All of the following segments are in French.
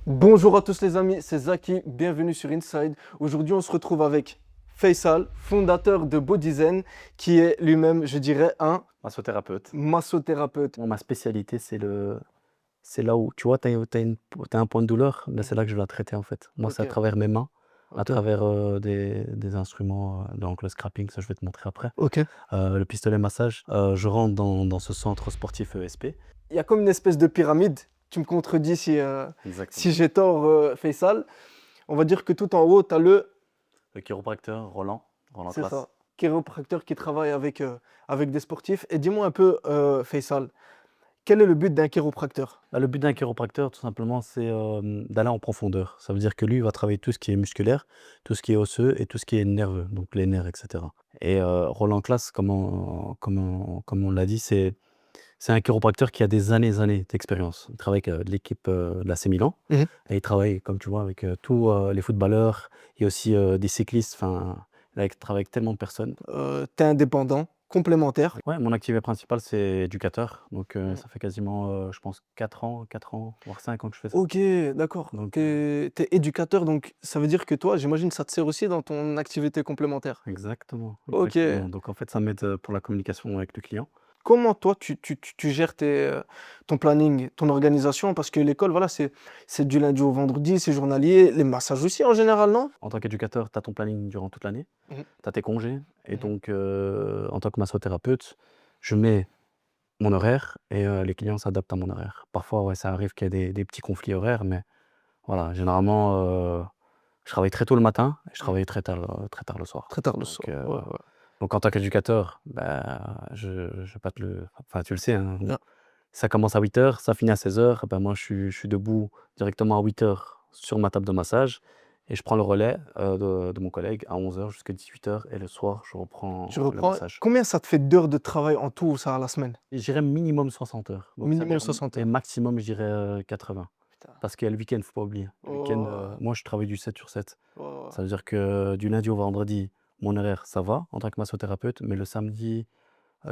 Bonjour à tous les amis, c'est Zaki, bienvenue sur Inside. Aujourd'hui, on se retrouve avec Faisal, fondateur de Bodyzen, qui est lui-même, je dirais, un Massothérapeute. massothérapeute. Moi, ma spécialité, c'est là où, tu vois, t'as un point de douleur, ben, c'est Mhm. là que je vais la traiter en fait. Moi, c'est Ok, à travers mes mains, à ok, travers des instruments, donc le scrapping, ça je vais te montrer après. ok. Le pistolet massage, je rentre dans ce centre sportif ESP. Il y a comme une espèce de pyramide. Tu me contredis si Exactement. j'ai tort, Faisal. On va dire que tout en haut, tu as Le chiropracteur, Roland c'est Classe. ça, chiropracteur qui travaille avec des sportifs. Et dis-moi un peu, Faisal, quel est le but d'un chiropracteur? Bah, le but d'un chiropracteur, tout simplement, c'est d'aller en profondeur. Ça veut dire que lui, il va travailler tout ce qui est musculaire, tout ce qui est osseux et tout ce qui est nerveux, donc les nerfs, etc. Et Roland Classe, comme on l'a dit, c'est un chiropracteur qui a des années d'expérience. Il travaille avec l'équipe de l'AC Milan Mhm. et il travaille, comme tu vois, avec tous les footballeurs et aussi des cyclistes. Enfin, il travaille avec tellement de personnes. Tu es indépendant, complémentaire. Ouais, mon activité principale, c'est éducateur. Donc, Mhm. ça fait quasiment, je pense, 4 ans, voire 5 ans que je fais ça. Ok, d'accord. Donc, T'es éducateur, donc ça veut dire que toi, j'imagine, ça te sert aussi dans ton activité complémentaire. exactement, Ok. exactement. Donc, en fait, ça m'aide pour la communication avec le client. Comment toi, tu gères ton planning, ton organisation? Parce que l'école, voilà, c'est du lundi au vendredi, c'est journalier. Les massages aussi, en général, non? En tant qu'éducateur, tu as ton planning durant toute l'année, Mhm, tu as tes congés. Et mhm. donc, en tant que massothérapeute, je mets mon horaire et les clients s'adaptent à mon horaire. Parfois, ouais, ça arrive qu'il y ait des petits conflits horaires, mais voilà, généralement, je travaille très tôt le matin et je Mhm. travaille très tard le soir. Très tard le Donc, soir. Ouais, ouais. en tant qu'éducateur, bah, je vais pas te le enfin, tu le sais, hein, Bien. ça commence à 8 heures, ça finit à 16 heures. Ben, moi, je suis debout directement à 8 heures sur ma table de massage et je prends le relais, de mon collègue à 11 heures jusqu'à 18 heures et le soir, je Tu reprends le reprends. massage. Combien ça te fait d'heures de travail en tout, ça, à la semaine? Je dirais minimum 60 heures. Donc ça veut Minimum dire 60 et heures. maximum, je dirais, 80. Putain. Parce qu'il y a le week-end, faut pas oublier. Le week-end, Oh, moi, je travaille du 7 sur 7. oh. Ça veut dire que du lundi au vendredi, mon horaire, ça va en tant que massothérapeute, mais le samedi,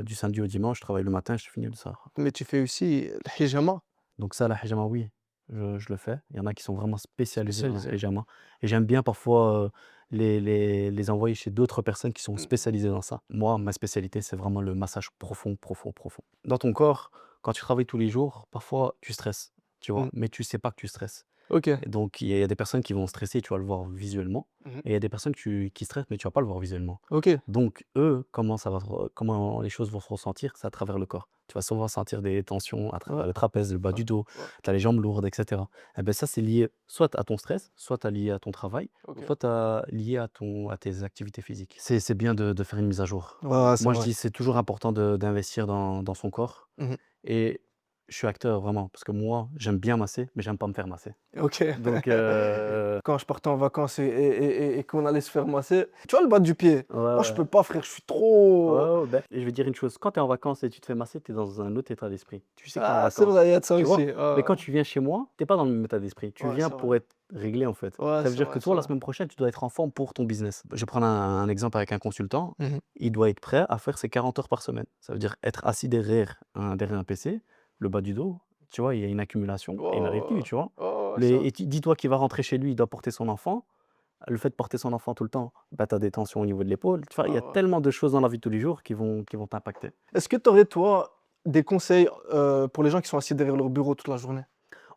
du samedi au dimanche, je travaille le matin, je finis le soir. Mais tu fais aussi le hijama Donc ça, la hijama, oui, je le fais. Il y en a qui sont vraiment spécialisés dans la spécialisé. hijama et j'aime bien parfois, les envoyer chez d'autres personnes qui sont Mm. spécialisées dans ça. Moi, ma spécialité, c'est vraiment le massage profond, profond, profond. Dans ton corps, quand tu travailles tous les jours, parfois tu stresses, tu vois? Mm. Mais tu sais pas que tu stresses. Ok. Et donc il y a des personnes qui vont stresser, tu vas le voir visuellement Mhm. et il y a des personnes qui stressent, mais tu vas pas le voir visuellement. Ok. Donc eux, comment les choses vont se ressentir? C'est à travers le corps. Tu vas souvent sentir des tensions à Ouais, travers le trapèze, le bas ouais, du dos, ouais. tu as les jambes lourdes et cetera. Et beh, ça, c'est lié soit à ton stress, soit lié à ton travail, ou Ok. soit lié à tes activités physiques. C'est bien de faire une mise à jour. Ouais, c'est Moi, je vrai. dis: «C'est toujours important d'investir dans son corps» Mhm. et je suis acteur vraiment parce que moi, j'aime bien masser, mais j'aime pas me faire masser. Ok. Donc Quand je partais en vacances et qu'on allait se faire masser, tu vois le bas du pied? ouais, Moi, je ouais. peux pas, frère, je suis Ouais, trop. ouais, bah, et je vais dire une chose, quand tu es en vacances et tu te fais masser, tu es dans un autre état d'esprit. Tu sais que tu es en Ah, c'est vacances, vrai, il y a de ça tu vois? aussi. Mais quand tu viens chez moi, tu pas dans le même état d'esprit. Tu Ouais, viens c'est vrai. pour être réglé, en fait. Ouais, Ça veut c'est dire que vrai, c'est toi, la vrai. semaine prochaine, tu dois être en forme pour ton business. Je vais prendre un exemple avec un consultant. Mhm. Il doit être prêt à faire ses 40 heures par semaine. Ça veut dire être assis derrière un PC, le bas du dos, tu vois? Il y a une accumulation et il n'arrive plus, Ouais, tu vois? ouais, ouais, Les c'est vrai. et dis-toi qu'il va rentrer chez lui, il doit porter son enfant. Le fait de porter son enfant tout le temps, bah, tu as des tensions au niveau de l'épaule. Tu vois? Ouais, Il y a ouais. tellement de choses dans la vie de tous les jours qui vont t'impacter. Est-ce que tu aurais, toi, des conseils pour les gens qui sont assis derrière leur bureau toute la journée?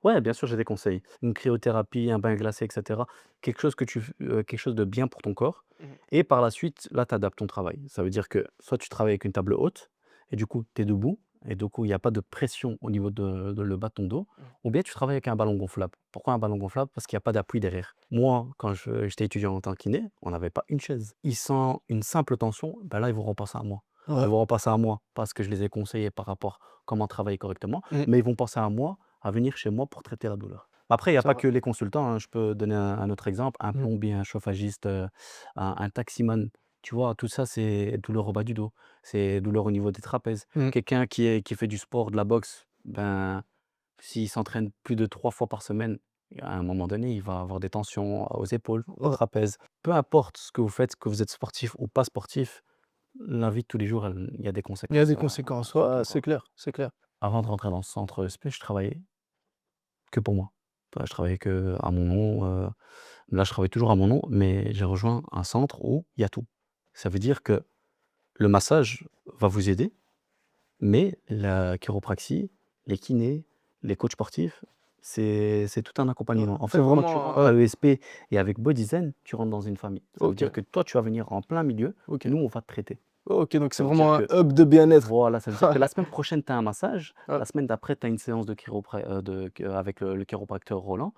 Ouais, bien sûr, j'ai des conseils. Une cryothérapie, un bain glacé et cetera. Quelque chose de bien pour ton corps Mhm. et par la suite, là, tu adaptes ton travail. Ça veut dire que soit tu travailles avec une table haute et du coup, tu es debout et du coup, il y a pas de pression au niveau de le bas de ton dos Mhm. ou bien tu travailles avec un ballon gonflable. Pourquoi un ballon gonflable? Parce qu'il y a pas d'appui derrière. Moi, quand j'étais étudiant en tant que kiné, on n'avait pas une chaise. Ils sentent une simple tension, ben là, ils vont repasser à moi. Ouais. Ils vont repasser à moi parce que je les ai conseillés par rapport à comment travailler correctement, Mhm. mais ils vont penser à moi à venir chez moi pour traiter la douleur. Après, il y a C'est pas vrai. que les consultants, hein. Je peux donner un autre exemple, un Mhm. plombier, un chauffagiste, un taximan. Tu vois? Tout ça, c'est douleur au bas du dos, c'est douleur au niveau des trapèzes. Mhm. Quelqu'un qui fait du sport, de la boxe, ben, s'il s'entraîne plus de 3 fois par semaine, à un moment donné, il va avoir des tensions aux épaules, aux Ouais. trapèzes. Peu importe ce que vous faites, que vous êtes sportif ou pas sportif, la vie de tous les jours, il y a des Il y a conséquences, des conséquences. sur Ouais, ton c'est corps. clair, c'est clair. Avant de rentrer dans ce centre SP, je travaillais que pour moi. je travaillais que à mon nom. Là, je travaille toujours à mon nom, mais j'ai rejoint un centre où il y a tout. Ça veut dire que le massage va vous aider, mais la chiropraxie, les kinés, les coachs sportifs, c'est tout un accompagnement. En C'est fait, quand tu vraiment. rentres à ESP et avec Bodyzen, tu rentres dans une famille. Ça veut Ok, dire que toi, tu vas venir en plein milieu, ok. nous, on va te traiter. Ok, donc c'est Ça veut dire vraiment un que hub de bien-être. voilà, ça veut dire que la semaine prochaine, tu as un massage, Ouais. la semaine d'après, tu as une séance de avec le chiropracteur Roland.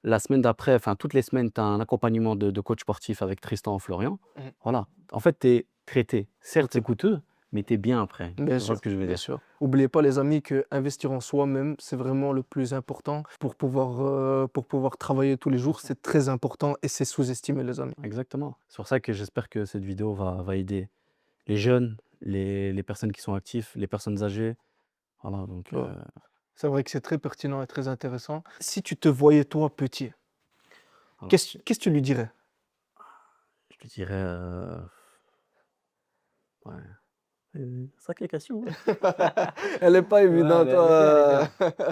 La semaine d'après, enfin toutes les semaines, tu as un accompagnement de coach sportif avec Tristan Florian. Mhm. Voilà. En fait, tu es traité. Certes, Ok. c'est coûteux, mais tu es bien après. Bien Tu vois sûr, ce que je veux bien dire? sûr. N'oubliez pas, les amis, que investir en soi-même, c'est vraiment le plus important pour pouvoir travailler tous les jours. C'est très important et c'est sous-estimé, les amis. Exactement. C'est pour ça que j'espère que cette vidéo va aider les jeunes, les personnes qui sont actifs, les personnes âgées. Voilà, donc Ouais. C'est vrai que c'est très pertinent et très intéressant. Si tu te voyais, toi, petit, alors, qu'est-ce que tu lui dirais? je te dirais, ouais, sacrée question, hein. Elle n'est pas Ouais, évidente. elle est bien.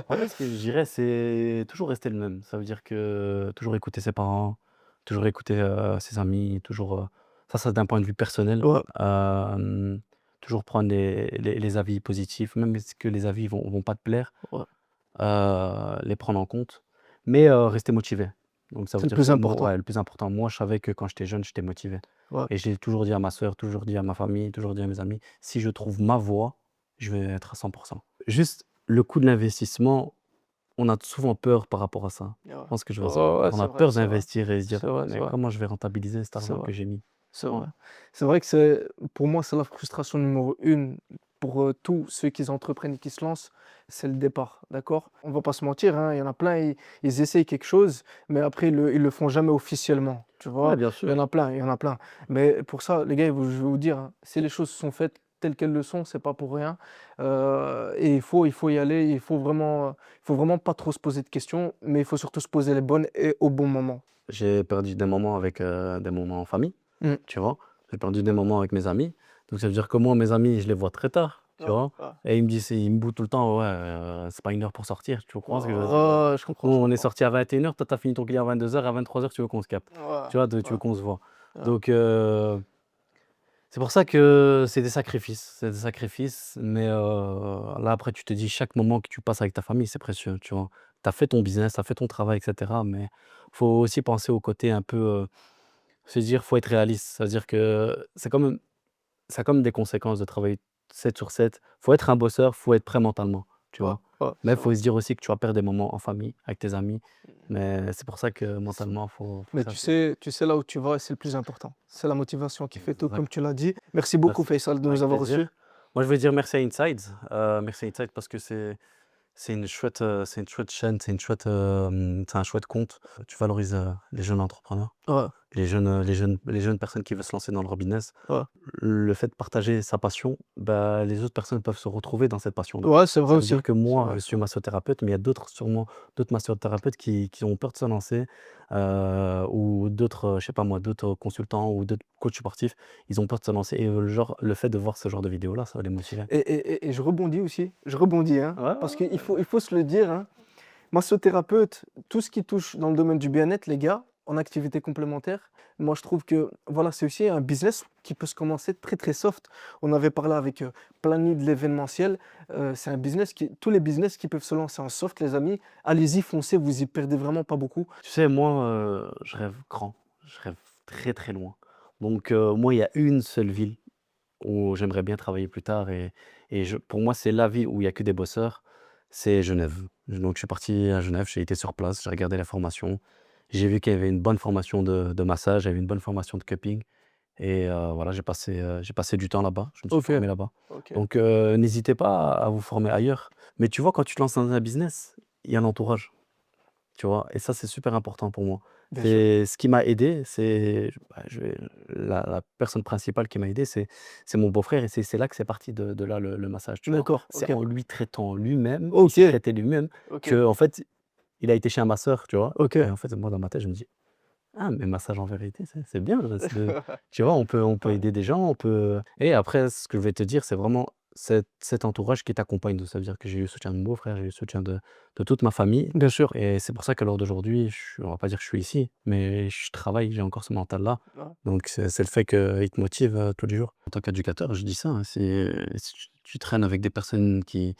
En fait, ce que je dirais, c'est toujours rester le même. Ça veut dire que toujours écouter ses parents, toujours écouter, ses amis, toujours, ça d'un point de vue personnel. Ouais, Toujours prendre les avis positifs, même si que les avis vont pas te plaire, ouais. les prendre en compte, mais rester motivé. Donc ça veut C'est le dire plus que moi important. ouais, le plus important, moi, je savais que quand j'étais jeune, j'étais motivé Ouais. et j'ai toujours dit à ma sœur, toujours dit à ma famille, toujours dit à mes amis: «Si je trouve ma voie, je vais être à 100%». Juste le coût de l'investissement, on a souvent peur par rapport à ça. Ouais, Je pense que je vois ça. ouais, ouais, On c'est a vrai, peur c'est vrai. d'investir et se dire: C'est vrai, c'est «Mais vrai. comment je vais rentabiliser cet C'est argent vrai. que j'ai mis?» C'est Tu vois? vrai. C'est vrai que c'est pour moi, c'est la frustration numéro une pour, tous ceux qui entreprennent et qui se lancent, c'est le départ, d'accord? On va pas se mentir, hein, il y en a plein, ils essayent quelque chose, mais après ils le font jamais officiellement, tu Ouais, vois? bien Il y en sûr. a plein, il y en a plein. Mais pour ça, les gars, je vais vous dire, hein, si les choses sont faites telles qu'elles le sont, c'est pas pour rien, et il faut y aller, il faut vraiment pas trop se poser de questions, mais il faut surtout se poser les bonnes et au bon moment. J'ai perdu des moments avec, des moments en famille, Mmh. tu vois? J'ai perdu des moments avec mes amis, donc ça veut dire que moi, mes amis, je les vois très tard, tu Ouais, vois? ouais. Et ils me boutent tout le temps: «Ouais, c'est pas une heure pour sortir». Tu comprends ce que je veux dire? Ouais, je comprends, Nous, je on est comprends. sortis à 21h, toi, tu as fini ton client à 22h, à 23h, tu veux qu'on se capte. Ouais, Tu vois? Tu veux ouais, qu'on se voit. ouais. Donc c'est pour ça que c'est des sacrifices, mais là, après, tu te dis chaque moment que tu passes avec ta famille, c'est précieux, tu vois? Tu as fait ton business, tu as fait ton travail et cetera, mais faut aussi penser au côté un peu, se dire: «Faut être réaliste». C'est-à-dire que ça a comme des conséquences de travailler 7 sur 7. Faut être un bosseur, faut être prêt mentalement, tu Ouais, vois? ouais, Mais il c'est vrai. faut se dire aussi que tu vas perdre des moments en famille, avec tes amis, mais c'est pour ça que C mentalement, faut que Mais ça tu sais là où tu vas et c'est le plus important. C'est la motivation qui fait tout, exact. comme tu l'as dit. Merci beaucoup Merci, Faisal de nous avec avoir reçus. plaisir. Moi, je veux dire merci à Inside parce que c'est une chouette chaîne, c'est un chouette compte. Tu valorises, les jeunes entrepreneurs, Ouais, les jeunes personnes qui veulent se lancer dans leur business. ouais. Le fait de partager sa passion, bah, les autres personnes peuvent se retrouver dans cette passion-là. Ouais, c'est vrai Ça veut dire aussi. que C'est moi, vrai, je c'est suis vrai. massothérapeute, mais il y a sûrement d'autres massothérapeutes qui ont peur de se lancer, ou d'autres, je sais pas moi, d'autres consultants ou d'autres coachs sportifs, ils ont peur de se lancer et le fait de voir ce genre de vidéo-là, ça va les motiver. Et je rebondis aussi, je rebondis, hein, Ouais, ouais, parce qu'il ouais. faut se le dire, hein, massothérapeute, tout ce qui touche dans le domaine du bien-être, les gars, en activité complémentaire, moi je trouve que voilà, c'est aussi un business qui peut se commencer très très soft. On avait parlé avec Plany de l'événementiel. C'est un business tous les business qui peuvent se lancer en soft, les amis, allez-y, foncez, vous y perdez vraiment pas beaucoup. Tu sais, moi, je rêve grand, je rêve très, très loin. Donc moi, il y a une seule ville où j'aimerais bien travailler plus tard pour moi, c'est la ville où il y a que des bosseurs, c'est Genève. Donc je suis parti à Genève, j'ai été sur place, j'ai regardé la formation. J'ai vu qu'il y avait une bonne formation de massage, il y avait une bonne formation de cupping et voilà, j'ai passé du temps là-bas, je me suis Ok, formé là-bas. ok, Donc n'hésitez pas à vous former ailleurs. Mais tu vois, quand tu te lances dans un business, il y a l'entourage. Tu vois? Et ça, c'est super important pour moi. bien sûr. C'est ce qui m'a aidé, c'est bah, je vais la personne principale qui m'a aidé, c'est mon beau-frère et c'est là que c'est parti de là le massage, tu vois? D'accord, C'est ok. en lui traitant lui-même, il Ok, s'est traité lui-même ok, que en fait, il a été chez un masseur, tu vois? ok. Et en fait, moi, dans ma tête, je me dis: «Ah, mais massage en vérité, c'est bien, tu vois? On peut Ouais, aider des gens, on peut» et après, ce que je vais te dire, c'est vraiment cet entourage qui t'accompagne. Donc ça veut dire que j'ai eu le soutien de mon beau-frère, j'ai eu le soutien de toute ma famille Bien sûr. et c'est pour ça qu'à l'heure d'aujourd'hui, on va pas dire que je suis ici, mais je travaille, j'ai encore ce mental-là. Ouais. Donc c'est le fait qu'il te motive, tous les jours. En tant qu'éducateur, je dis ça, hein, si tu traînes avec des personnes qui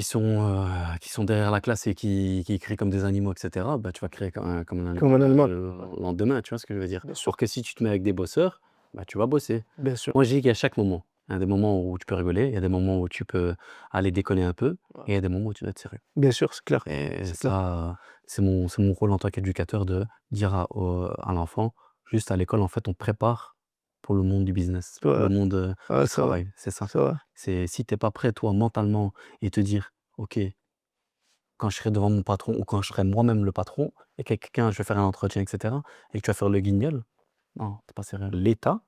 sont derrière la classe et qui crient comme des animaux et cetera, bah, tu vas crier comme un animal Comme un Allemand. le lendemain, tu vois ce que je veux dire? Bien sûr. Alors que si tu te mets avec des bosseurs, bah, tu vas bosser. Bien sûr. Moi, je dis qu'il y a chaque moment. Il y a des moments où tu peux rigoler, il y a des moments où tu peux aller déconner un peu Ouais. et il y a des moments où tu dois être sérieux. Bien sûr, c'est clair. Et C'est clair. ça, c'est mon rôle en tant qu'éducateur de dire à l'enfant, juste à l'école, en fait, on te prépare pour le monde du business, pour Ouais, le monde, ouais, du c'est vrai. travail, c'est ça. C'est vrai. C'est si tu es pas prêt, toi, mentalement et te dire: «OK, quand je serai devant mon patron ou quand je serai moi-même le patron et que je vais faire un entretien et cetera et que tu vas faire le guignol», non, tu pas sérieux. L'État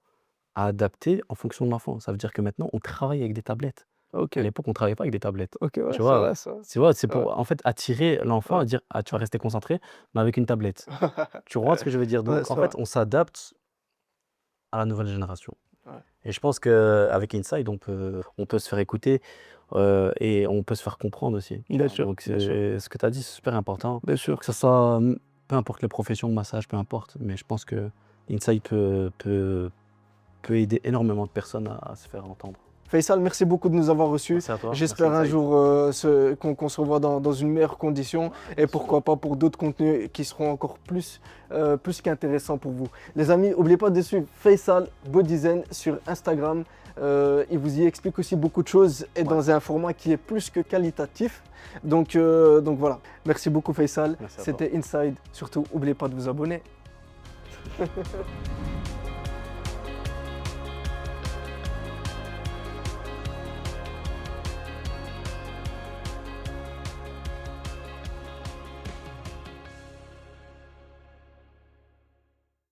a adapté en fonction de l'enfant. Ça veut dire que maintenant, on travaille avec des tablettes. À OK. l'époque, on travaillait pas avec des tablettes. OK, ouais, Tu c'est vois? vrai, c'est vrai. Tu vois, c'est Ouais. pour, en fait, attirer l'enfant Ouais. à dire: «Ah, tu vas rester concentré, mais avec une tablette». Tu vois ce que je veux dire? Ouais, Donc en c'est vrai. fait, on s'adapte à la nouvelle génération Ouais. et je pense qu'avec Inside, on peut se faire écouter, et on peut se faire comprendre aussi. Bien sûr, Donc bien sûr. ce que tu as dit, c'est super important. Bien sûr. Que ça soit, peu importe les professions, massage, peu importe, mais je pense que Inside peut aider énormément de personnes à se faire entendre. Faisal, merci beaucoup de nous avoir reçus. Merci à toi. J'espère un Merci Inside. jour qu'on se revoit dans une meilleure condition et pourquoi pas pour d'autres contenus qui seront encore plus qu'intéressants pour vous. Les amis, n'oubliez pas de suivre Faisal Bodyzen sur Instagram. Il vous y explique aussi beaucoup de choses et dans un format qui est plus que qualitatif. Donc voilà. Merci beaucoup Faisal. Merci à toi. C'était Inside. Surtout, n'oubliez pas de vous abonner.